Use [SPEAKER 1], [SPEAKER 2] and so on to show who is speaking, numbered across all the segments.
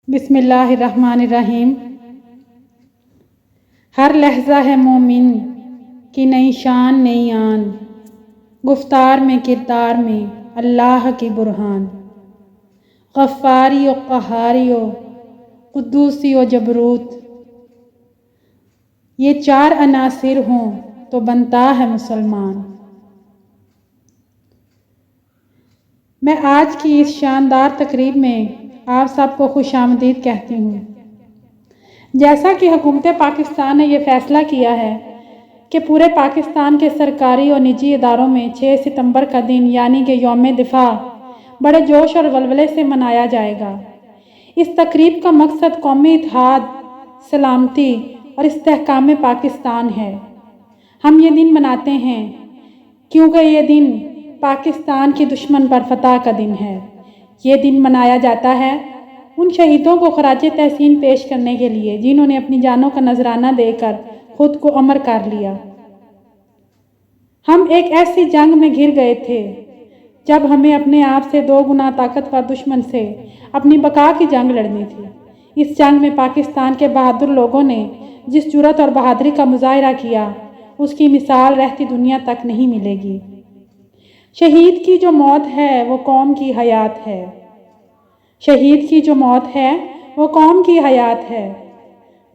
[SPEAKER 1] बिस्मिल्लाहिर्रहमानिर्रहीम। हर लहजा है मोमिन की नई शान नई आन, गुफ्तार में किरदार में अल्लाह की बुरहान। गफ़्फ़ारी व क़हारी व क़ुद्दूसी व जबरूत, ये चार अनासिर हों तो बनता है मुसलमान। मैं आज की इस शानदार तकरीब में आप सबको खुशामदीद कहती हूँ। जैसा कि हुकूमत पाकिस्तान ने यह फ़ैसला किया है कि पूरे पाकिस्तान के सरकारी और निजी इदारों में 6 सितंबर का दिन यानी कि यौम दिफा बड़े जोश और वलवले से मनाया जाएगा। इस तकरीब का मकसद कौमी इत्तेहाद, सलामती और इस्तेहकाम पाकिस्तान है। हम ये दिन मनाते हैं क्योंकि ये दिन पाकिस्तान की दुश्मन पर फतह का दिन है। ये दिन मनाया जाता है उन शहीदों को खराज तहसीन पेश करने के लिए जिन्होंने अपनी जानों का नजराना देकर खुद को अमर कर लिया। हम एक ऐसी जंग में घिर गए थे जब हमें अपने आप से 2 गुना ताकतवर दुश्मन से अपनी बका की जंग लड़नी थी। इस जंग में पाकिस्तान के बहादुर लोगों ने जिस जुर्रत और बहादुरी का मुजाहिरा किया उसकी मिसाल रहती दुनिया तक नहीं मिलेगी। शहीद की जो मौत है वो कौम की हयात है। शहीद की जो मौत है वो कौम की हयात है।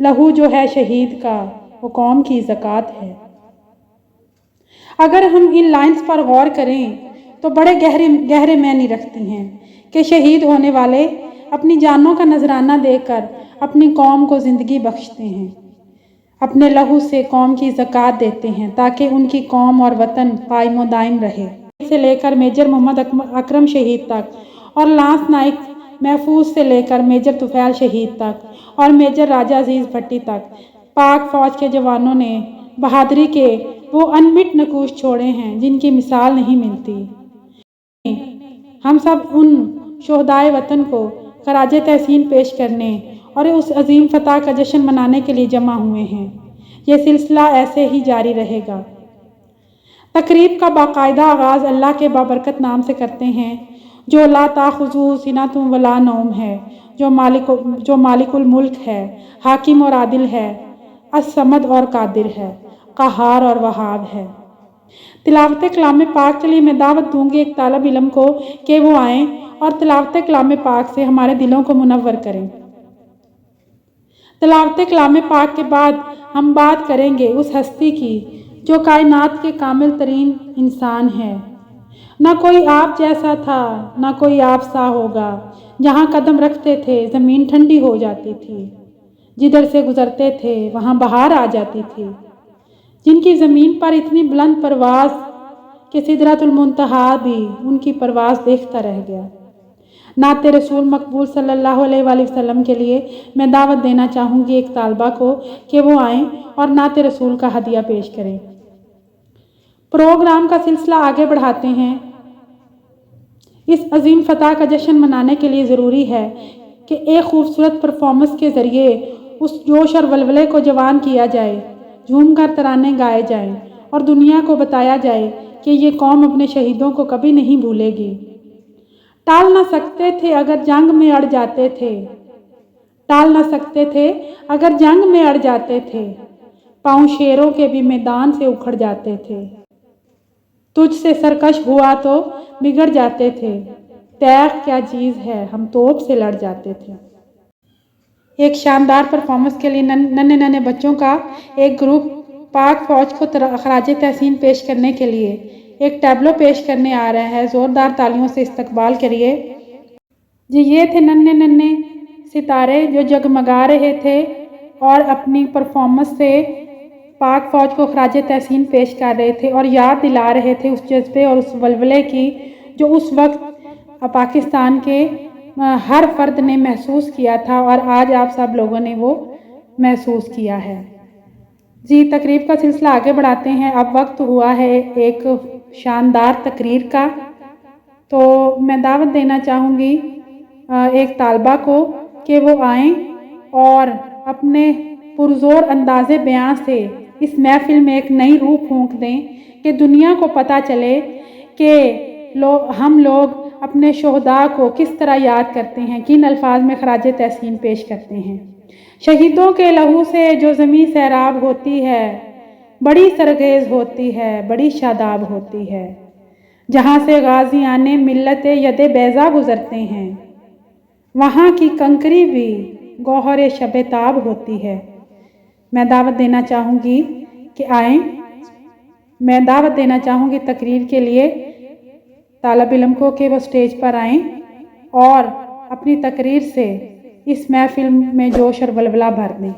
[SPEAKER 1] लहू जो है शहीद का वो कौम की ज़कात है। अगर हम इन लाइंस पर गौर करें तो बड़े गहरे मायने रखती हैं कि शहीद होने वाले अपनी जानों का नजराना देकर अपनी कौम को ज़िंदगी बख्शते हैं, अपने लहू से कौम की ज़कात देते हैं ताकि उनकी कौम और वतन कायम दायम रहे। से लेकर मेजर मोहम्मद अकरम शहीद तक और लांस नाइक महफूज से लेकर मेजर तुफैल शहीद तक और मेजर राजा अजीज़ भट्टी तक पाक फ़ौज के जवानों ने बहादुरी के वो अनमिट नकूश छोड़े हैं जिनकी मिसाल नहीं मिलती। हम सब उन शोहदाए वतन को खराज तहसीन पेश करने और उस अजीम फतह का जश्न मनाने के लिए जमा हुए हैं। ये सिलसिला ऐसे ही जारी रहेगा। तकरीब का बाकायदा आगाज़ अल्लाह के बाबरकत नाम से करते हैं जो ला ताख़ुज़ू सिनतुम वला नौम है, जो मालिकुल मुल्क है, हाकिम और आदिल है, अस्समद और कादिर है, क़हार और वहाब है। तिलावत कलाम पाक के लिए मैं दावत दूंगी एक तालब इल्म को कि वो आएँ और तिलावत कलाम पाक से हमारे दिलों को मुनव्वर करें। तिलावत कलाम पाक के बाद हम बात करेंगे उस हस्ती की जो कायनात के कामिल तरीन इंसान है। ना कोई आप जैसा था ना कोई आप सा होगा। जहाँ कदम रखते थे ज़मीन ठंडी हो जाती थी, जिधर से गुजरते थे वहाँ बहार आ जाती थी। जिनकी ज़मीन पर इतनी बुलंद परवाज़ कि सिदरतुल मुंतहा भी उनकी परवाज़ देखता रह गया। नाते रसूल मकबूल सल्लल्लाहु अलैहि वसल्लम के लिए मैं दावत देना चाहूँगी एक तालबा को कि वो आएँ और नाते रसूल का हदिया पेश करें। प्रोग्राम का सिलसिला आगे बढ़ाते हैं। इस अजीम फतह का जश्न मनाने के लिए ज़रूरी है कि एक खूबसूरत परफॉर्मेंस के ज़रिए उस जोश और वलवले को जवान किया जाए, झूम कर तराने गाए जाएं और दुनिया को बताया जाए कि ये कौम अपने शहीदों को कभी नहीं भूलेगी। टाल ना सकते थे अगर जंग में अड़ जाते थे, टाल ना सकते थे अगर जंग में अड़ जाते थे, पाँव शेरों के भी मैदान से उखड़ जाते थे। तुझसे सरकश हुआ तो बिगड़ जाते थे, तैग क्या चीज़ है हम तोप से लड़ जाते थे। एक शानदार परफॉर्मेंस के लिए नन्हे नन्हे बच्चों का एक ग्रुप पाक फ़ौज को खराज तहसीन पेश करने के लिए एक टैबलो पेश करने आ रहा है। ज़ोरदार तालियों से इस्तकबाल करिए जी। ये थे नन्हे नन्हे सितारे जो जगमगा रहे थे और अपनी परफॉर्मेंस से पाक फ़ौज को खराज तहसीन पेश कर रहे थे और याद दिला रहे थे उस जज्बे और उस वलवले की जो उस वक्त पाकिस्तान के हर फर्द ने महसूस किया था और आज आप सब लोगों ने वो महसूस किया है जी। तकरीब का सिलसिला आगे बढ़ाते हैं। अब वक्त हुआ है एक शानदार तकरीर का, तो मैं दावत देना चाहूँगी एक तालबा को कि वो आएँ और अपने पुरज़ोर अंदाज़े बयां से इस महफिल में एक नई रूह फूंक दें कि दुनिया को पता चले कि हम लोग اپنے شہداء کو کس طرح یاد کرتے ہیں، کن الفاظ میں خراج تحسین پیش کرتے ہیں۔ شہیدوں کے لہو سے جو زمیں سیراب ہوتی ہے، بڑی سرخیز ہوتی ہے، بڑی شاداب ہوتی ہے۔ جہاں سے غازیان ملت ید بیضا گزرتے ہیں، وہاں کی کنکری بھی گوہر شب تاب ہوتی ہے۔ میں دعوت دینا چاہوں گی کہ آئیں، میں دعوت دینا چاہوں گی تقریر کے لیے طالب علم کو کہ وہ سٹیج پر آئیں اور اپنی تقریر سے اس محفل میں جوش اور ولولہ بھر دیں۔